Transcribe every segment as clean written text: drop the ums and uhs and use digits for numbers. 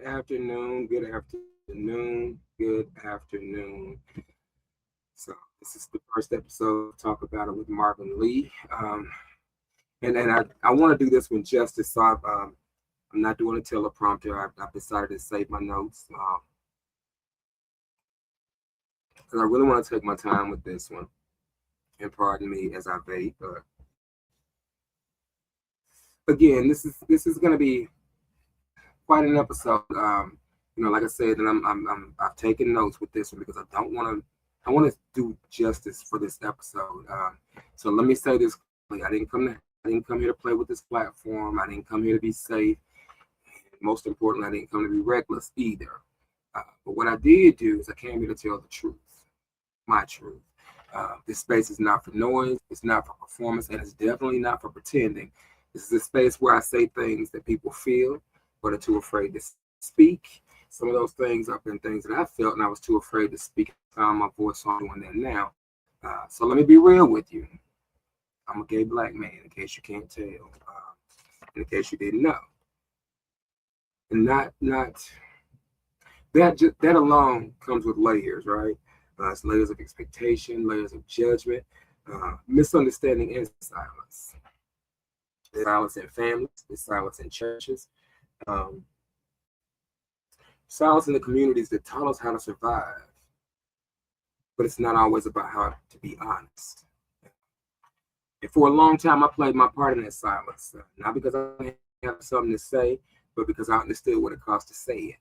afternoon, good afternoon, good afternoon. So this is the first episode of Talk About It with Marvin Lee. And I want to do this with justice, so I'm not doing a teleprompter. I've decided to save my notes because I really want to take my time with this one. And pardon me as I vape, but again, this is going to be quite an episode. Like I said, and I've taken notes with this one because I want to do justice for this episode. So let me say this clearly. I didn't come here to play with this platform. I didn't come here to be safe. Most importantly, I didn't come to be reckless either. But what I did do is I came here to tell the truth, my truth. This space is not for noise. It's not for performance, and it's definitely not for pretending. This is a space where I say things that people feel, but are too afraid to speak. Some of those things have been things that I felt, and I was too afraid to speak. I found my voice, so I'm doing that now. So let me be real with you. I'm a gay black man, in case you can't tell, in case you didn't know. And not that alone comes with layers, right? It's layers of expectation, layers of judgment, misunderstanding, and silence. There's silence in families, there's silence in churches, silence in the communities that taught us how to survive. But it's not always about how to be honest. And for a long time, I played my part in that silence, not because I didn't have something to say, but because I understood what it cost to say it.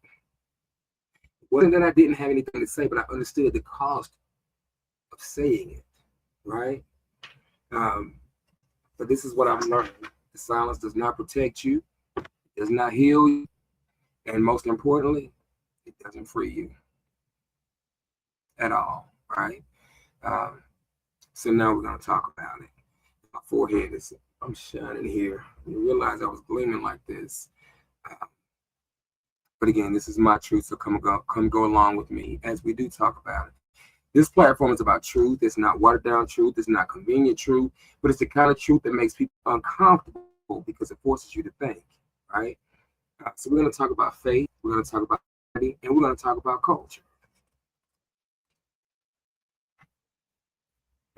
It wasn't that I didn't have anything to say, but I understood the cost of saying it, right? But this is what I've learned. The silence does not protect you, it does not heal you, and most importantly, it doesn't free you at all, right? So now we're going to talk about it. My forehead I'm shining here. You realize I was gleaming like this. But again, this is my truth, so come go along with me as we do talk about it. This platform is about truth. It's not watered down truth. It's not convenient truth, but it's the kind of truth that makes people uncomfortable because it forces you to think, right? So we're going to talk about faith. We're going to talk about identity, and we're going to talk about culture.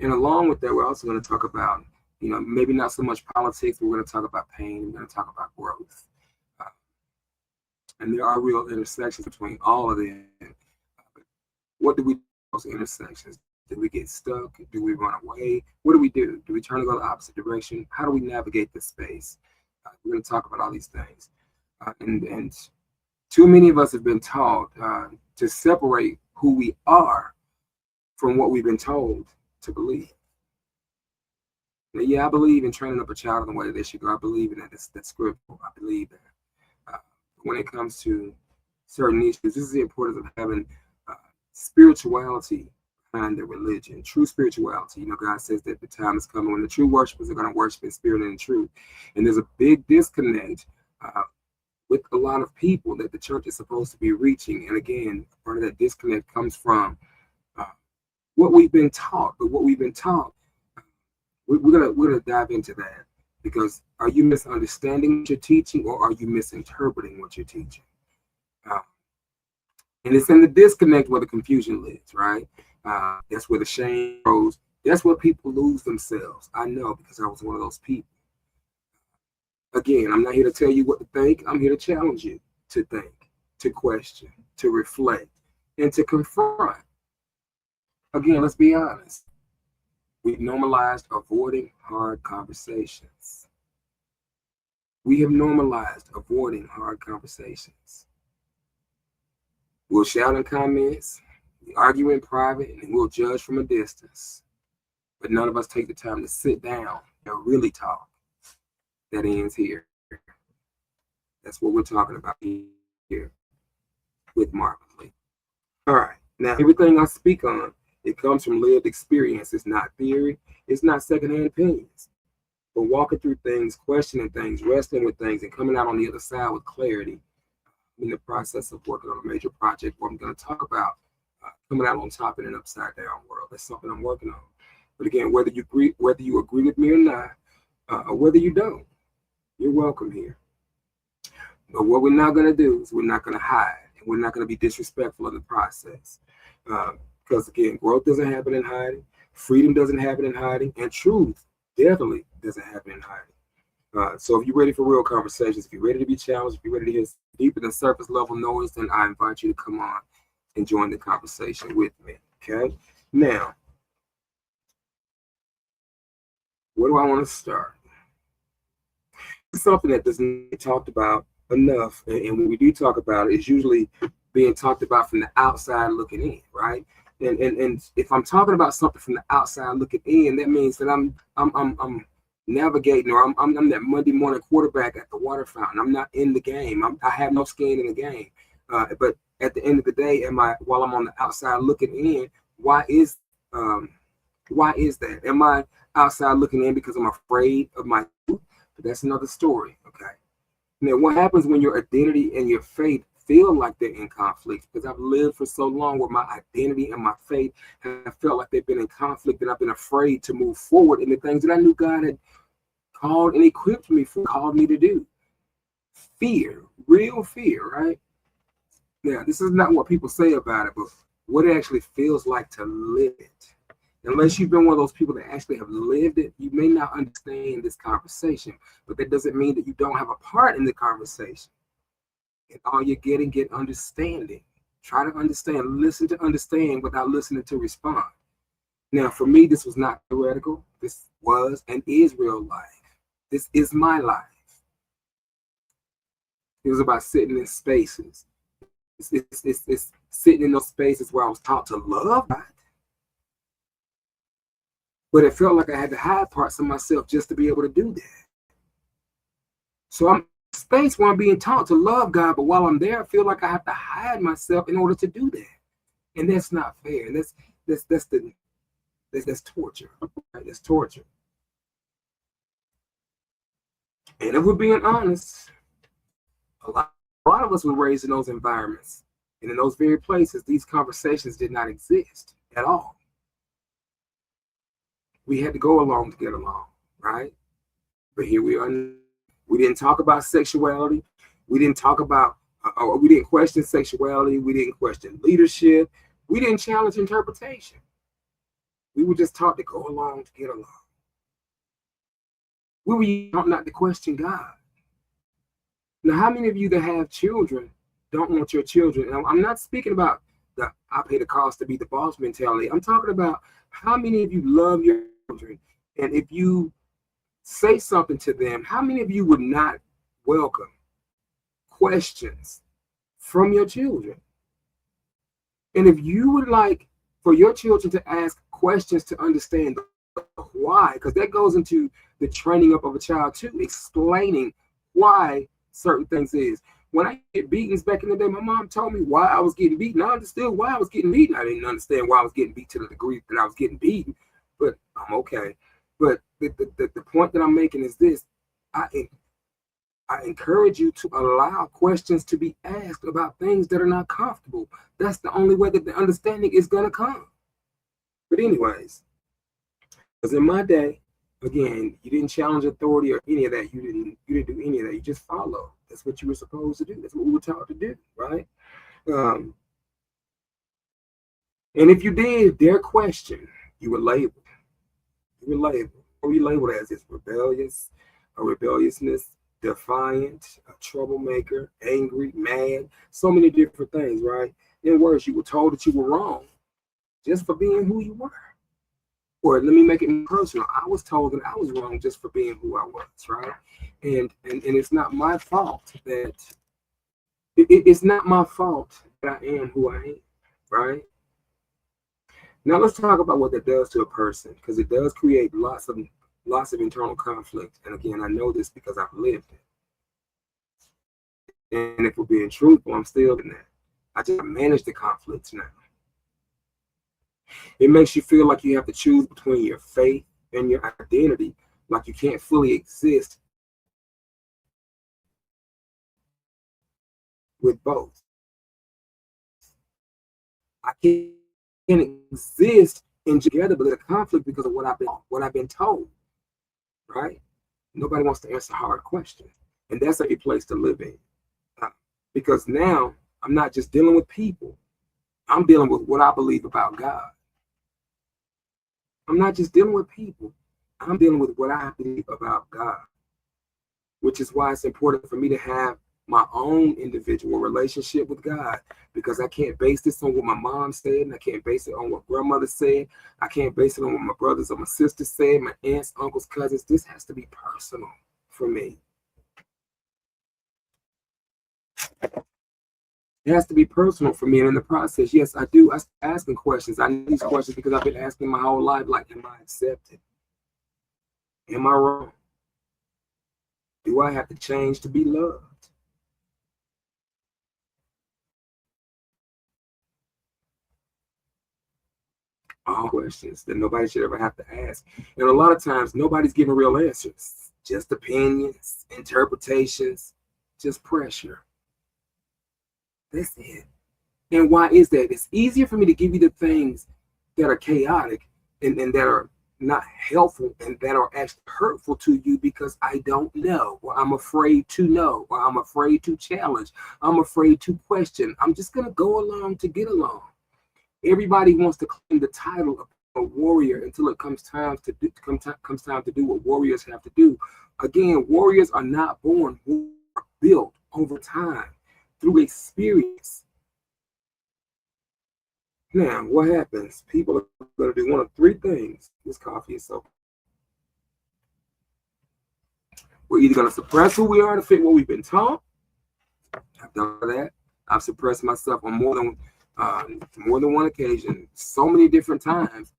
And along with that, we're also going to talk about, maybe not so much politics, but we're going to talk about pain. We're going to talk about growth. And there are real intersections between all of them. What do we do with those intersections? Do we get stuck? Do we run away? What do we do? Do we turn to go the opposite direction? How do we navigate this space? We're going to talk about all these things. And too many of us have been taught to separate who we are from what we've been told to believe. Now, yeah, I believe in training up a child in the way that they should go. I believe in that. That's scriptural. I believe that. When it comes to certain issues, this is the importance of having spirituality behind their religion, true spirituality. God says that the time is coming when the true worshipers are going to worship in spirit and in truth. And there's a big disconnect with a lot of people that the church is supposed to be reaching. And again, part of that disconnect comes from what we've been taught. But what we've been taught, we're gonna dive into that. Because are you misunderstanding what you're teaching, or are you misinterpreting what you're teaching? And it's in the disconnect where the confusion lives, right? That's where the shame grows. That's where people lose themselves. I know, because I was one of those people. Again, I'm not here to tell you what to think. I'm here to challenge you to think, to question, to reflect, and to confront. Again, let's be honest. We've normalized avoiding hard conversations. We have normalized avoiding hard conversations. We'll shout in comments, we argue in private, and we'll judge from a distance. But none of us take the time to sit down and really talk. That ends here. That's what we're talking about here with Marvin Lee. All right. Now, everything I speak on, it comes from lived experience. It's not theory. It's not secondhand opinions. But walking through things, questioning things, wrestling with things, and coming out on the other side with clarity in the process of working on a major project where I'm going to talk about coming out on top in an upside down world. That's something I'm working on. But again, whether you agree with me or not, or whether you don't, you're welcome here. But what we're not going to do is we're not going to hide, and we're not going to be disrespectful in the process. Because again, growth doesn't happen in hiding, freedom doesn't happen in hiding, and truth definitely doesn't happen in hiding. So if you're ready for real conversations, if you're ready to be challenged, if you're ready to hear deeper than surface level noise, then I invite you to come on and join the conversation with me. Okay. Now, where do I want to start? It's something that doesn't get talked about enough, and when we do talk about it, it's usually being talked about from the outside looking in, right? And if I'm talking about something from the outside looking in, that means that I'm navigating, or I'm that Monday morning quarterback at the water fountain. I'm not in the game. I have no skin in the game. But at the end of the day, while I'm on the outside looking in, why is that? Am I outside looking in because I'm afraid of my truth? But that's another story. Okay. Now, what happens when your identity and your faith feel like they're in conflict? Because I've lived for so long where my identity and my faith have felt like they've been in conflict, and I've been afraid to move forward in the things that I knew God had called and equipped me for, called me to do. Fear, real fear, right? Now, this is not what people say about it, but what it actually feels like to live it. Unless you've been one of those people that actually have lived it, you may not understand this conversation, but that doesn't mean that you don't have a part in the conversation. And all you're getting, get understanding. Try to understand, listen to understand without listening to respond. Now, for me, this was not theoretical. This was and is real life. This is my life. It was about sitting in spaces. It's sitting in those spaces where I was taught to love God, but it felt like I had to hide parts of myself just to be able to do that. So I'm in a space where I'm being taught to love God, but while I'm there, I feel like I have to hide myself in order to do that. And that's not fair. And that's torture. Right? That's torture. And if we're being honest, a lot of us were raised in those environments. And in those very places, these conversations did not exist at all. We had to go along to get along, right? But here we are. We didn't talk about sexuality. We didn't talk about, we didn't question sexuality. We didn't question leadership. We didn't challenge interpretation. We were just taught to go along to get along. We were taught not to question God. Now, how many of you that have children don't want your children? And I'm not speaking about the I pay the cost to be the boss mentality. I'm talking about how many of you love your children, and if you say something to them, how many of you would not welcome questions from your children? And if you would like for your children to ask questions to understand why, because that goes into the training up of a child too, explaining why certain things is. When I get beatings back in the day, my mom told me why I was getting beaten. I understood why I was getting beaten. I didn't understand why I was getting beat to the degree that I was getting beaten, but I'm okay. But the point that I'm making is this. I encourage you to allow questions to be asked about things that are not comfortable. That's the only way that the understanding is going to come. But anyways, because in my day, again, you didn't challenge authority or any of that. You didn't do any of that. You just followed. That's what you were supposed to do. That's what we were taught to do, right? And if you did dare question, you were labeled. You were labeled. What were you labeled as? It's rebellious, a rebelliousness, defiant, a troublemaker, angry, mad, so many different things, right? In words, you were told that you were wrong just for being who you were. Or let me make it personal. I was told that I was wrong just for being who I was, right? And it's not my fault that it's not my fault that I am who I am, right? Now let's talk about what that does to a person, because it does create lots of internal conflict. And again, I know this because I've lived it. And if we're being truthful, I'm still in that. I just manage the conflicts now. It makes you feel like you have to choose between your faith and your identity, like you can't fully exist with both. I can't exist in together, but there's a conflict because of what I've been told, right? Nobody wants to answer hard questions, and that's a place to live in. because now I'm not just dealing with people. I'm dealing with what I believe about God. I'm not just dealing with people. I'm dealing with what I believe about God, which is why it's important for me to have my own individual relationship with God, because I can't base this on what my mom said, and I can't base it on what grandmother said. I can't base it on what my brothers or my sisters said, my aunts, uncles, cousins. This has to be personal for me. It has to be personal for me. And in the process, yes, I do. I start asking questions. I need these questions because I've been asking my whole life, like, am I accepted? Am I wrong? Do I have to change to be loved? All questions that nobody should ever have to ask. And a lot of times, nobody's giving real answers, just opinions, interpretations, just pressure. That's it. And why is that? It's easier for me to give you the things that are chaotic and that are not helpful and that are actually hurtful to you, because I don't know, or I'm afraid to know, or I'm afraid to challenge, I'm afraid to question. I'm just going to go along to get along. Everybody wants to claim the title of a warrior until it comes time to do what warriors have to do. Again, warriors are not born, warriors are built over time through experience. Now, what happens? People are going to do one of three things. This coffee is so. We're either going to suppress who we are to fit what we've been taught. I've done that. I've suppressed myself on more than one occasion, so many different times.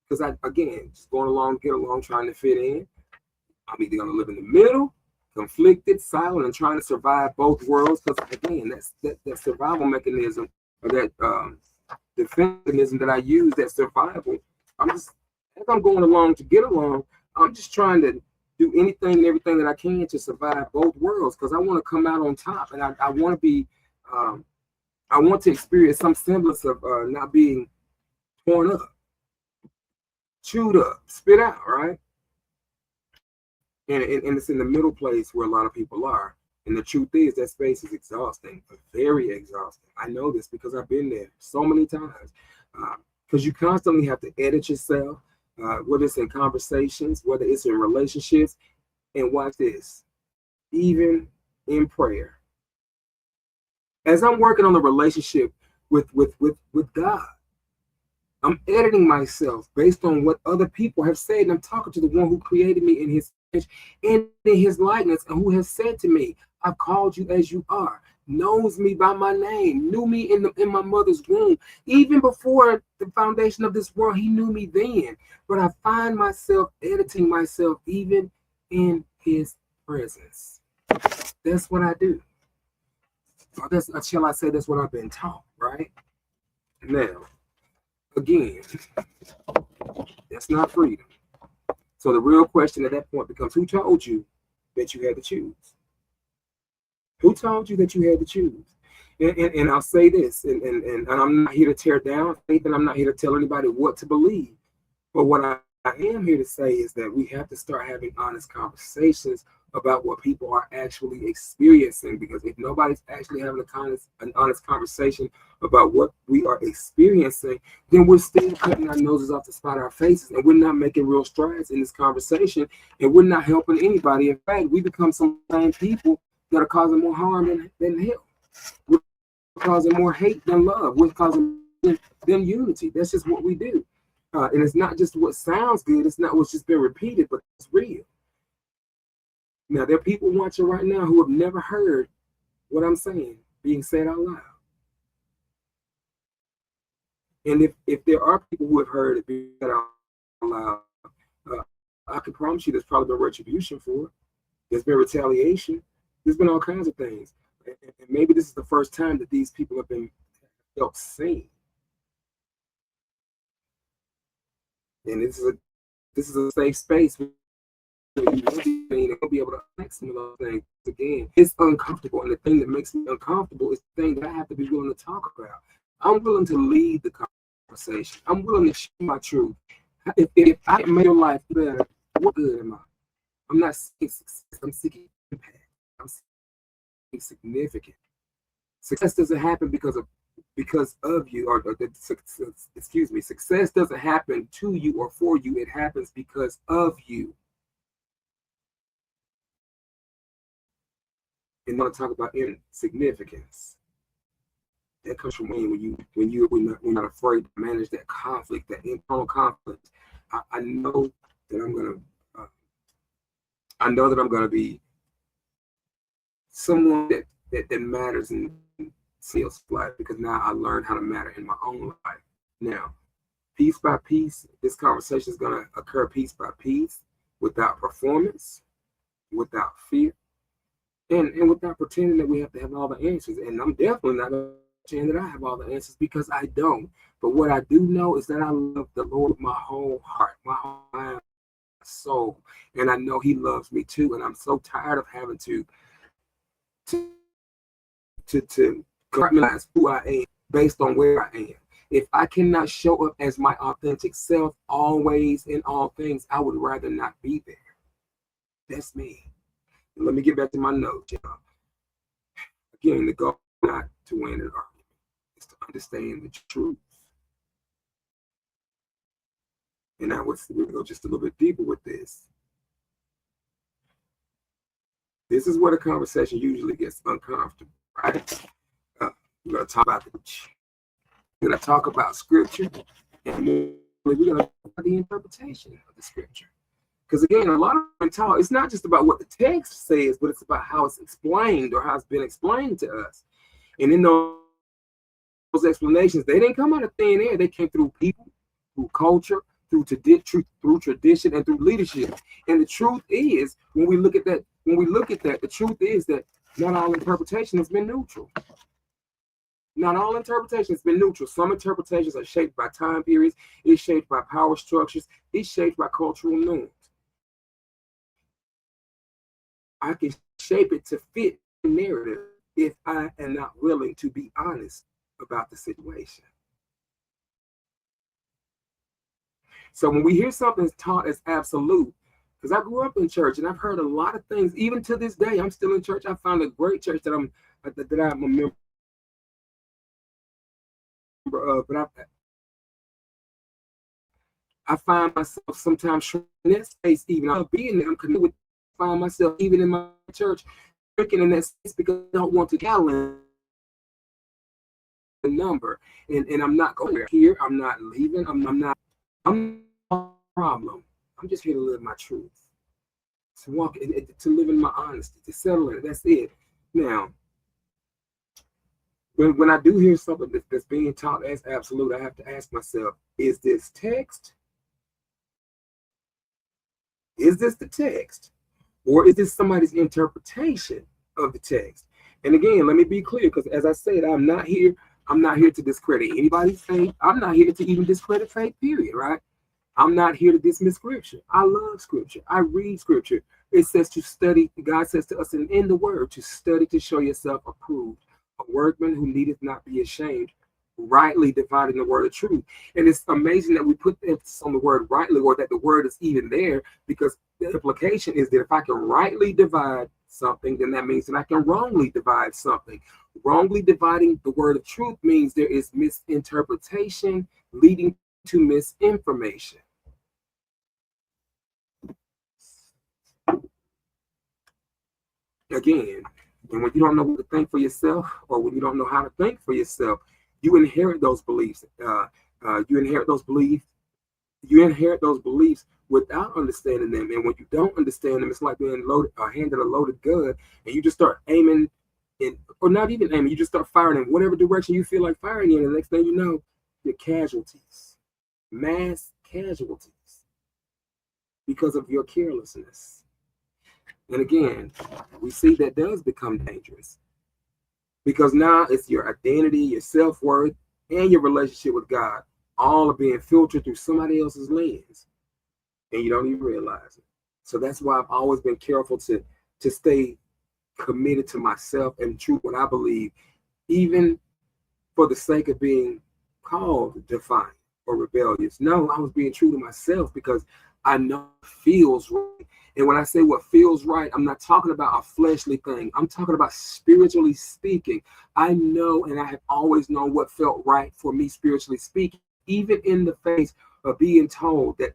Because again, just going along, get along, trying to fit in. I'm either going to live in the middle, conflicted, silent, and trying to survive both worlds. Because again, that survival mechanism, or that defense mechanism that I use, that survival. As I'm going along to get along, I'm just trying to do anything and everything that I can to survive both worlds, because I want to come out on top, and I want to be. I want to experience some semblance of not being torn up, chewed up, spit out, right? And it's in the middle place where a lot of people are. And the truth is that space is exhausting, very exhausting. I know this because I've been there so many times. Because you constantly have to edit yourself, whether it's in conversations, whether it's in relationships. And watch this, even in prayer. As I'm working on the relationship with God, I'm editing myself based on what other people have said. And I'm talking to the one who created me in his image and in his likeness, and who has said to me, I've called you as you are, knows me by my name, knew me in my mother's womb. Even before the foundation of this world, he knew me then. But I find myself editing myself even in his presence. That's what I do. Shall I say that's what I've been taught, right? Now, again, that's not freedom. So the real question at that point becomes, who told you that you had to choose? Who told you that you had to choose? And I'll say this, and I'm not here to tear down faith, and I'm not here to tell anybody what to believe. But what I am here to say is that we have to start having honest conversations about what people are actually experiencing, because if nobody's actually having an honest conversation about what we are experiencing, then we're still cutting our noses off to spite our faces, and we're not making real strides in this conversation, and we're not helping anybody. In fact, we become some same people that are causing more harm than help. We're causing more hate than love. We're causing than unity. That's just what we do. And it's not just what sounds good. It's not what's just been repeated, but it's real. Now, there are people watching right now who have never heard what I'm saying being said out loud. And if there are people who have heard it being said out loud, I can promise you there's probably been retribution for it. There's been retaliation. There's been all kinds of things. And maybe this is the first time that these people have been felt seen. And this is a safe space. You'll be able to connect some of those things. Again, it's uncomfortable, and the thing that makes me uncomfortable is the thing that I have to be willing to talk about. I'm willing to lead the conversation. I'm willing to share my truth. If I can make your life better, what good am I? I'm not seeking success. I'm seeking impact. I'm significant. Success doesn't happen because of you, or excuse me, success doesn't happen to you or for you. It happens because of you. And I want to talk about insignificance. That comes from when not afraid to manage that conflict, that internal conflict. I know that I'm gonna be someone that matters in sales life, because now I learned how to matter in my own life. Now, piece by piece, this conversation is gonna occur piece by piece, without performance, without fear, and without pretending that we have to have all the answers. And I'm definitely not gonna pretend that I have all the answers, because I don't. But what I do know is that I love the Lord with my whole heart, my whole mind, soul, and I know He loves me too. And I'm so tired of having to compartmentalize who I am based on where I am. If I cannot show up as my authentic self always in all things, I would rather not be there. That's me. And let me get back to my notes, y'all. Again, the goal is not to win an argument. It's to understand the truth. And now we'll go just a little bit deeper with this. This is where the conversation usually gets uncomfortable, right? We're going to talk about scripture, and we're going to talk about the interpretation of the scripture. Because again, a lot of talk, it's not just about what the text says, but it's about how it's explained, or how it's been explained to us. And in those explanations, they didn't come out of thin air. They came through people, through culture, through tradition, and through leadership. And the truth is, when we look at that, the truth is that not all interpretation has been neutral. Not all interpretation has been neutral. Some interpretations are shaped by time periods. It's shaped by power structures. It's shaped by cultural norms. I can shape it to fit the narrative if I am not willing to be honest about the situation. So when we hear something taught as absolute, because I grew up in church and I've heard a lot of things, even to this day, I'm still in church. I found a great church that I'm a member of, but I find myself sometimes in that space, even I'll be in there, I'm connected with, find myself even in my church, drinking in that space because I don't want to gallon the number. And I'm not going here, I'm not leaving, I'm not a problem. I'm just here to live my truth, to walk, to live in my honesty, to settle it. That's it. Now, when I do hear something that's being taught as absolute, I have to ask myself, is this text? Is this the text? Or is this somebody's interpretation of the text? And again, let me be clear, because as I said, I'm not here to discredit anybody's faith. I'm not here to even discredit faith, period, right? I'm not here to dismiss scripture. I love scripture. I read scripture. It says to study. God says to us in the word, to study to show yourself approved, a workman who needeth not be ashamed, rightly dividing the word of truth. And it's amazing that we put emphasis on the word rightly, or that the word is even there, because the implication is that if I can rightly divide something, then that means that I can wrongly divide something. Wrongly dividing the word of truth means there is misinterpretation leading to misinformation. Again, and when you don't know what to think for yourself, or when you don't know how to think for yourself, you inherit those beliefs. You inherit those beliefs without understanding them. And when you don't understand them, it's like being handed a loaded gun, and you just start aiming, or not even aiming. You just start firing in whatever direction you feel like firing in. And the next thing you know, you're casualties, mass casualties, because of your carelessness. And again, we see that does become dangerous, because now it's your identity, your self-worth, and your relationship with God all are being filtered through somebody else's lens, and you don't even realize it. So that's why I've always been careful to stay committed to myself and true what I believe, even for the sake of being called defiant or rebellious. No, I was being true to myself, because I know it feels right. And when I say what feels right, I'm not talking about a fleshly thing. I'm talking about spiritually speaking. I know and I have always known what felt right for me spiritually speaking, even in the face of being told that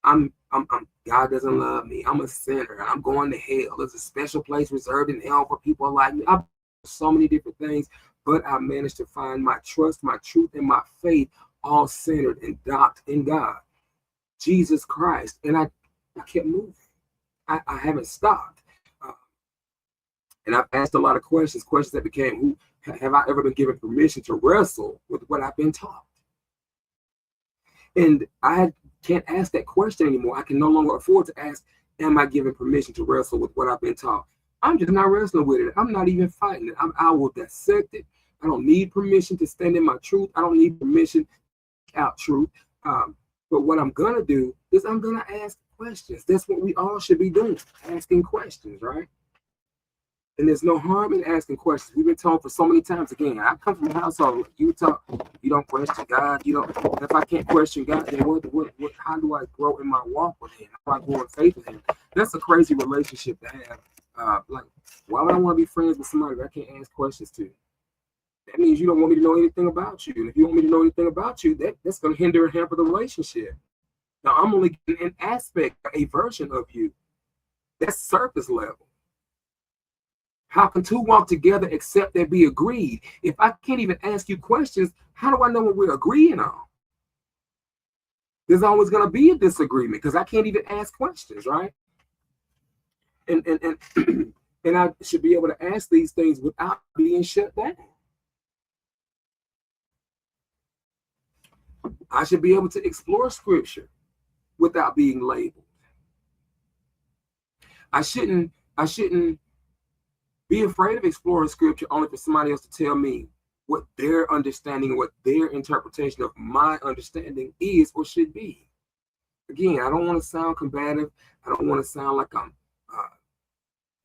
God doesn't love me. I'm a sinner. I'm going to hell. There's a special place reserved in hell for people like me. I've done so many different things, but I managed to find my trust, my truth, and my faith all centered and docked in God, Jesus Christ. And I kept moving. I haven't stopped. Uh, and I've asked a lot of questions that became, who have I ever been given permission to wrestle with what I've been taught? And I can't ask that question anymore. I can no longer afford to ask, am I given permission to wrestle with what I've been taught? I'm just not wrestling with it. I'm not even fighting it. I will dissect it. I don't need permission to stand in my truth. I don't need permission to seek out truth. But what I'm going to do is I'm going to ask questions. That's what we all should be doing, asking questions, right? And there's no harm in asking questions. We've been told for so many times. Again, I come from a household. You don't question God. You don't. If I can't question God, then how do I grow in my walk with Him? How do I grow in faith with Him? That's a crazy relationship to have. Like, why would I want to be friends with somebody that I can't ask questions to? That means you don't want me to know anything about you. And if you want me to know anything about you, that's going to hinder and hamper the relationship. Now, I'm only getting an aspect, a version of you. That's surface level. How can two walk together except they be agreed? If I can't even ask you questions, how do I know what we're agreeing on? There's always going to be a disagreement because I can't even ask questions, right? And and I should be able to ask these things without being shut down. I should be able to explore scripture without being labeled. I shouldn't be afraid of exploring scripture only for somebody else to tell me what their understanding, what their interpretation of my understanding is or should be. Again, I don't want to sound combative. I don't want to sound like I'm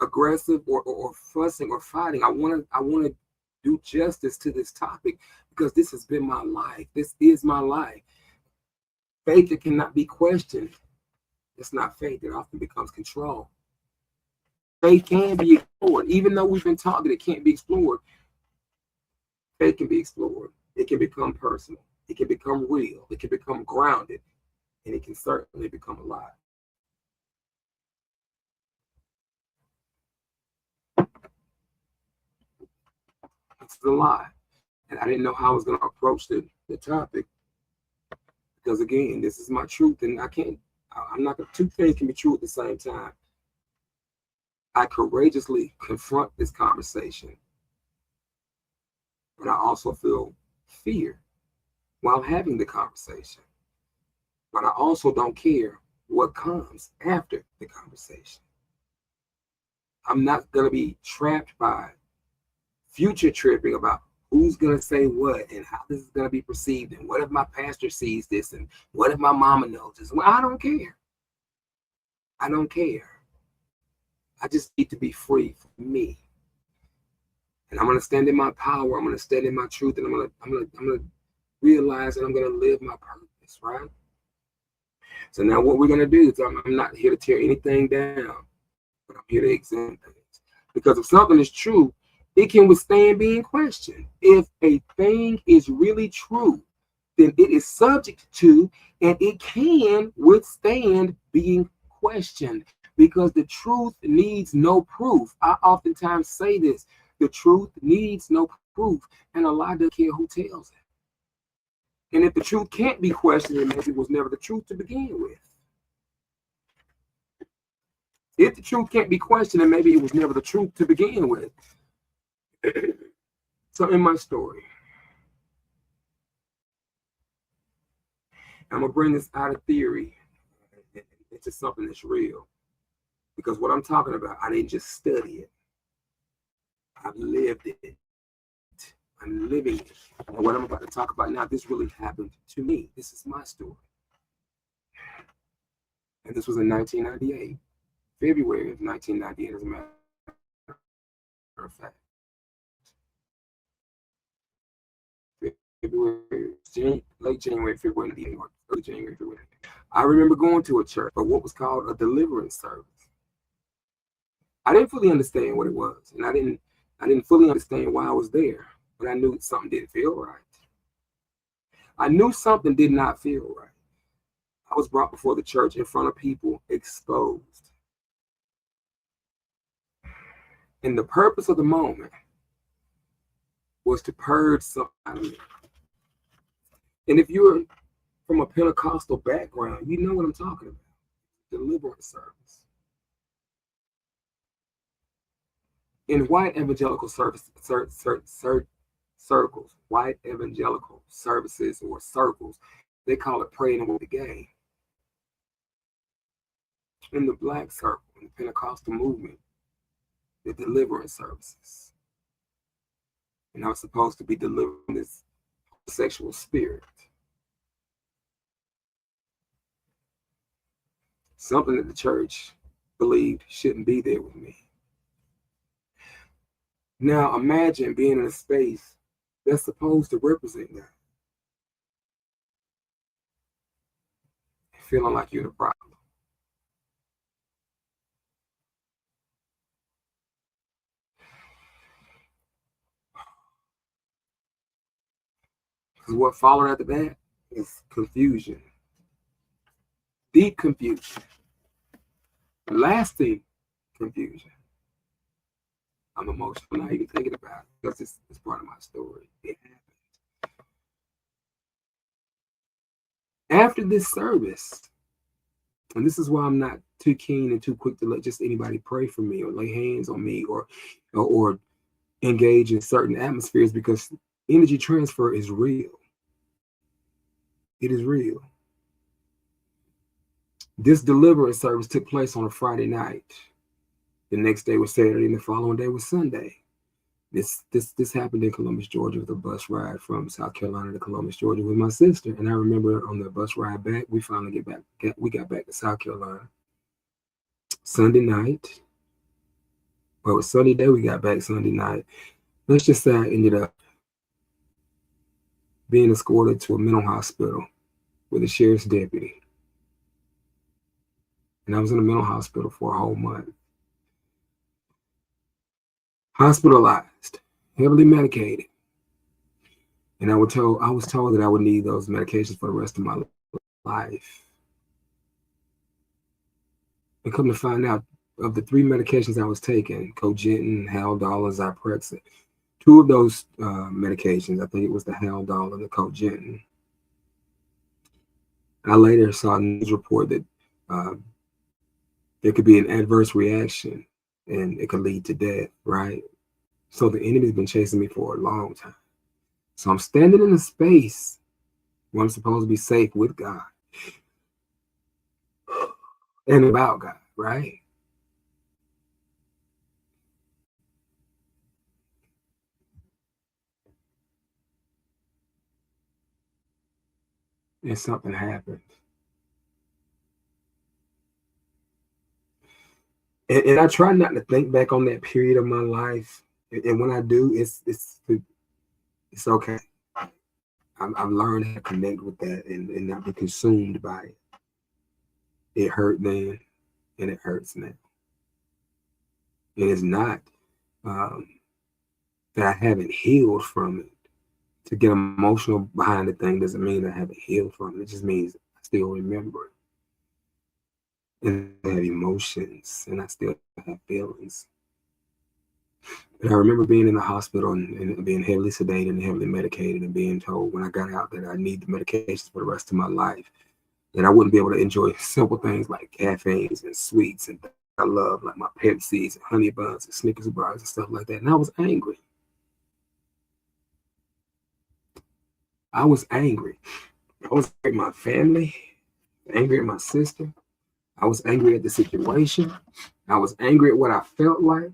aggressive or fussing or fighting. I want to do justice to this topic because this has been my life. This is my life. Faith that cannot be questioned. It's not faith. It often becomes control. Faith can be explored, even though we've been taught that it can't be explored. Faith can be explored. It can become personal. It can become real. It can become grounded, and it can certainly become alive. It's a lie, and I didn't know how I was going to approach the topic because, again, this is my truth, and I'm not. Two things can be true at the same time. I courageously confront this conversation, but I also feel fear while having the conversation. But I also don't care what comes after the conversation. I'm not going to be trapped by future tripping about who's going to say what and how this is going to be perceived and what if my pastor sees this and what if my mama knows this. Well, I don't care. I don't care. I just need to be free for me. And I'm going to stand in my power. I'm going to stand in my truth. And I'm going to realize that I'm going to live my purpose, right? So now what we're going to do is I'm not here to tear anything down, but I'm here to examine things. Because if something is true, it can withstand being questioned. If a thing is really true, then it is subject to and it can withstand being questioned. Because the truth needs no proof. I oftentimes say this. The truth needs no proof, and a lie doesn't care who tells it. And if the truth can't be questioned, then maybe it was never the truth to begin with. If the truth can't be questioned, then maybe it was never the truth to begin with. So in my story, I'm going to bring this out of theory into something that's real. Because what I'm talking about, I didn't just study it. I've lived it. I'm living it. And what I'm about to talk about now, this really happened to me. This is my story. And this was in 1998. February of 1998, as a matter of fact. February, late January, February, or early January, February. I remember going to a church for what was called a deliverance service. I didn't fully understand what it was, and I didn't fully understand why I was there, but I knew something didn't feel right. I knew something did not feel right. I was brought before the church in front of people, exposed. And the purpose of the moment was to purge something out of me. And if you're from a Pentecostal background, you know what I'm talking about. Deliverance service. In white evangelical circles, white evangelical services or circles, they call it praying with the game. In the black circle, in the Pentecostal movement, the deliverance services. And I was supposed to be delivering this sexual spirit. Something that the church believed shouldn't be there with me. Now imagine being in a space that's supposed to represent that. Feeling like you're the problem. Because what followed after that is confusion. Deep confusion. Lasting confusion. I'm emotional now even thinking about it because it's part of my story. It happened. After this service, and this is why I'm not too keen and too quick to let just anybody pray for me or lay hands on me or engage in certain atmospheres, because energy transfer is real. It is real. This deliverance service took place on a Friday night. The next day was Saturday, and the following day was Sunday. This happened in Columbus, Georgia, with a bus ride from South Carolina to Columbus, Georgia, with my sister. And I remember on the bus ride back, we finally got back to South Carolina. Sunday night. Well, it was Sunday day, we got back Sunday night. Let's just say I ended up being escorted to a mental hospital with a sheriff's deputy. And I was in a mental hospital for a whole month. Hospitalized, heavily medicated. And I was told that I would need those medications for the rest of my life. And come to find out, of the 3 medications I was taking, Cogentin, Haldol, and Zyprexa, 2 of those medications, I think it was the Haldol and the Cogentin, I later saw a news report that there could be an adverse reaction and it could lead to death, right? So the enemy's been chasing me for a long time. So I'm standing in a space where I'm supposed to be safe with God and about God, right? And something happened. And I try not to think back on that period of my life. And when I do, it's okay. I've learned how to connect with that and not be consumed by it. It hurt then, and it hurts now. And it's not that I haven't healed from it. To get emotional behind the thing doesn't mean I haven't healed from it. It just means I still remember it. And I have emotions, and I still have feelings. And I remember being in the hospital and being heavily sedated and heavily medicated and being told when I got out that I need the medications for the rest of my life, that I wouldn't be able to enjoy simple things like caffeines and sweets and things I love, like my Pepsis and honey buns and Snickers bars and stuff like that. And I was angry. I was angry. I was angry at my family, angry at my sister. I was angry at the situation. I was angry at what I felt like.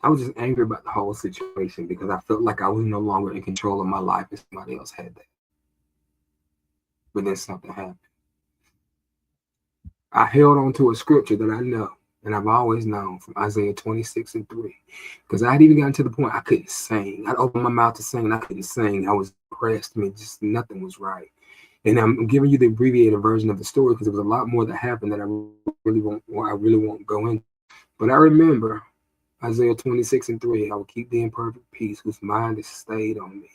I was just angry about the whole situation because I felt like I was no longer in control of my life and somebody else had that. But then something happened. I held on to a scripture that I know and I've always known, from Isaiah 26:3, because I had even gotten to the point I couldn't sing. I'd open my mouth to sing and I couldn't sing. I was depressed. I mean, just nothing was right. And I'm giving you the abbreviated version of the story because there was a lot more that happened that I really won't go into. But I remember Isaiah 26:3, I will keep thee in perfect peace, whose mind is stayed on me.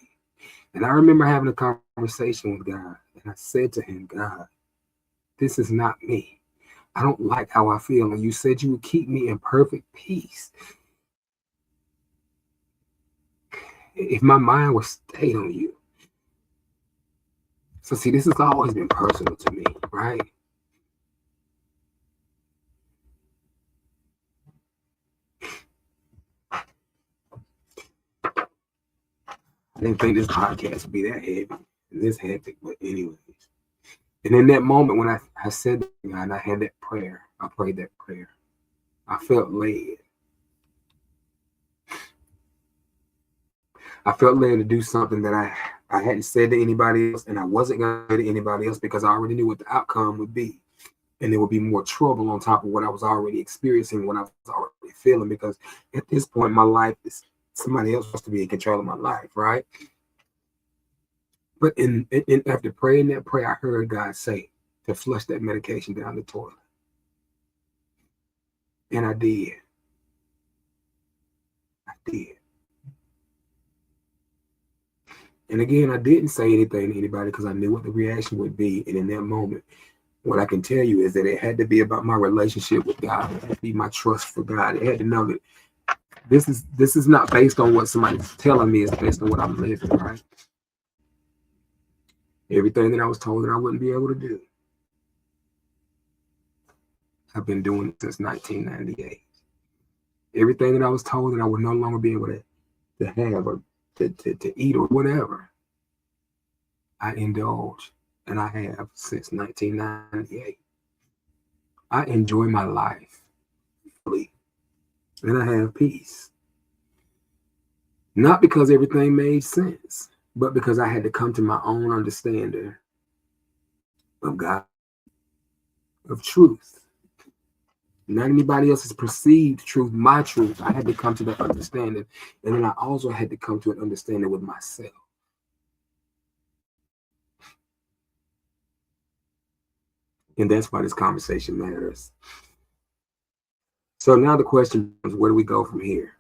And I remember having a conversation with God, and I said to him, God, this is not me. I don't like how I feel. And you said you would keep me in perfect peace if my mind was stayed on you. So see, this has always been personal to me, right? I didn't think this podcast would be that heavy, this hectic, but anyways. And in that moment when I said that, God, I had that prayer, I prayed that prayer. I felt led. I felt led to do something that I hadn't said to anybody else, and I wasn't going to say to anybody else because I already knew what the outcome would be. And there would be more trouble on top of what I was already experiencing, what I was already feeling, because at this point, my life is somebody else wants to be in control of my life, right? But in after praying that prayer, I heard God say to flush that medication down the toilet. And I did. I did. And again, I didn't say anything to anybody because I knew what the reaction would be. And in that moment, what I can tell you is that it had to be about my relationship with God. It had to be my trust for God. It had to know that this is not based on what somebody's telling me. It's based on what I'm living, right? Everything that I was told that I wouldn't be able to do, I've been doing it since 1998. Everything that I was told that I would no longer be able to have or to eat or whatever, I indulge, and I have since 1998. I enjoy my life fully, and I have peace. Not because everything made sense, but because I had to come to my own understanding of God, of truth. Not anybody else's perceived truth, my truth. I had to come to that understanding. And then I also had to come to an understanding with myself. And that's why this conversation matters. So now the question is, where do we go from here?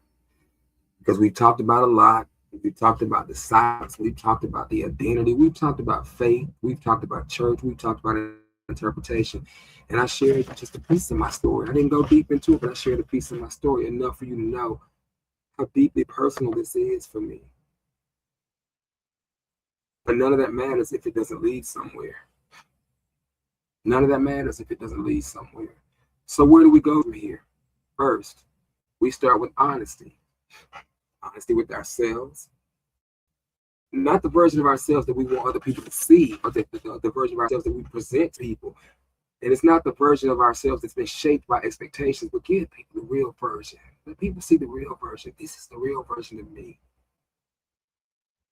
Because we've talked about a lot. We've talked about the silence. We've talked about the identity. We've talked about faith. We've talked about church. We've talked about interpretation. And I shared just a piece of my story. I didn't go deep into it, but I shared a piece of my story enough for you to know how deeply personal this is for me. But none of that matters if it doesn't lead somewhere. None of that matters if it doesn't lead somewhere. So where do we go from here? First, we start with honesty. Honesty with ourselves. Not the version of ourselves that we want other people to see, or the version of ourselves that we present to people. And it's not the version of ourselves that's been shaped by expectations, but give people the real version. Let people see the real version. This is the real version of me.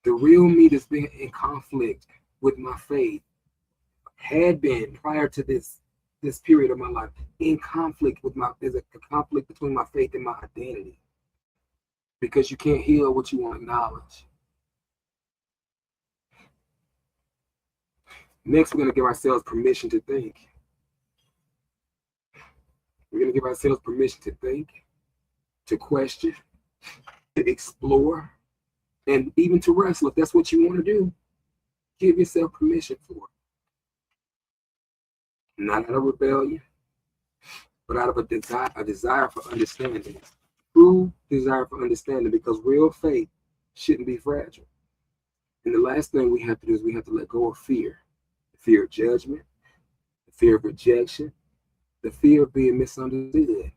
The real me that's been in conflict with my faith, had been prior to this period of my life, in conflict with there's a conflict between my faith and my identity. Because you can't heal what you won't acknowledge. Next, we're going to give ourselves permission to think. We're going to give ourselves permission to think, to question, to explore, and even to wrestle. If that's what you want to do, give yourself permission for it. Not out of rebellion, but out of a desire for understanding. True desire for understanding, because real faith shouldn't be fragile. And the last thing we have to do is we have to let go of fear. The fear of judgment, the fear of rejection, the fear of being misunderstood.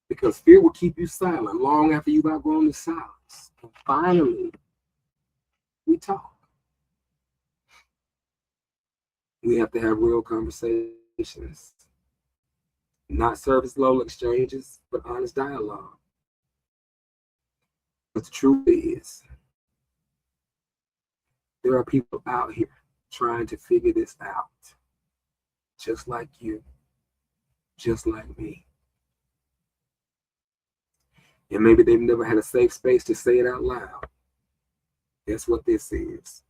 Because fear will keep you silent long after you've outgrown the silence. And finally, we talk. We have to have real conversations. Not surface level exchanges, but honest dialogue. But the truth is, there are people out here trying to figure this out. Just like you. Just like me. And maybe they've never had a safe space to say it out loud. That's what this is.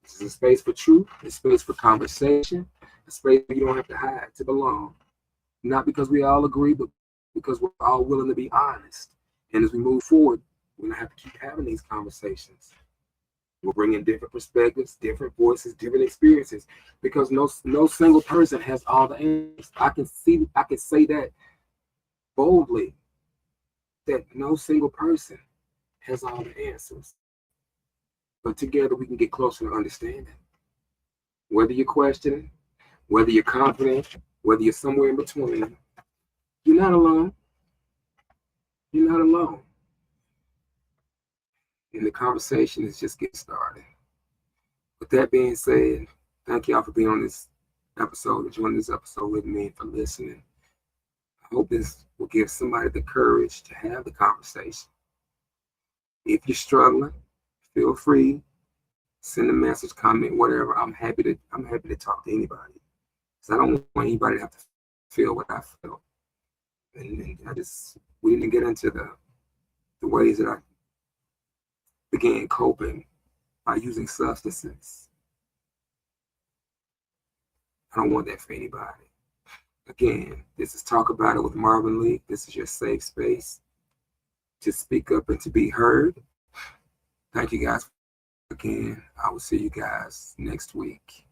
This is a space for truth, a space for conversation, a space where you don't have to hide to belong. Not because we all agree, but because we're all willing to be honest. And as we move forward, we're going to have to keep having these conversations. We'll bring in different perspectives, different voices, different experiences, because no single person has all the answers. I can say that boldly, that no single person has all the answers. But together we can get closer to understanding. Whether you're questioning, whether you're confident, whether you're somewhere in between, you're not alone. You're not alone. And the conversation is just getting started. With that being said, thank y'all for being on this episode, and joining this episode with me, and for listening. I hope this will give somebody the courage to have the conversation. If you're struggling, feel free, send a message, comment, whatever. I'm happy to talk to anybody. Because I don't want anybody to have to feel what I feel. And we didn't get into the ways that I began coping by using substances. I don't want that for anybody. Again, this is Talk About It with Marvin Lee. This is your safe space to speak up and to be heard. Thank you guys again. I will see you guys next week.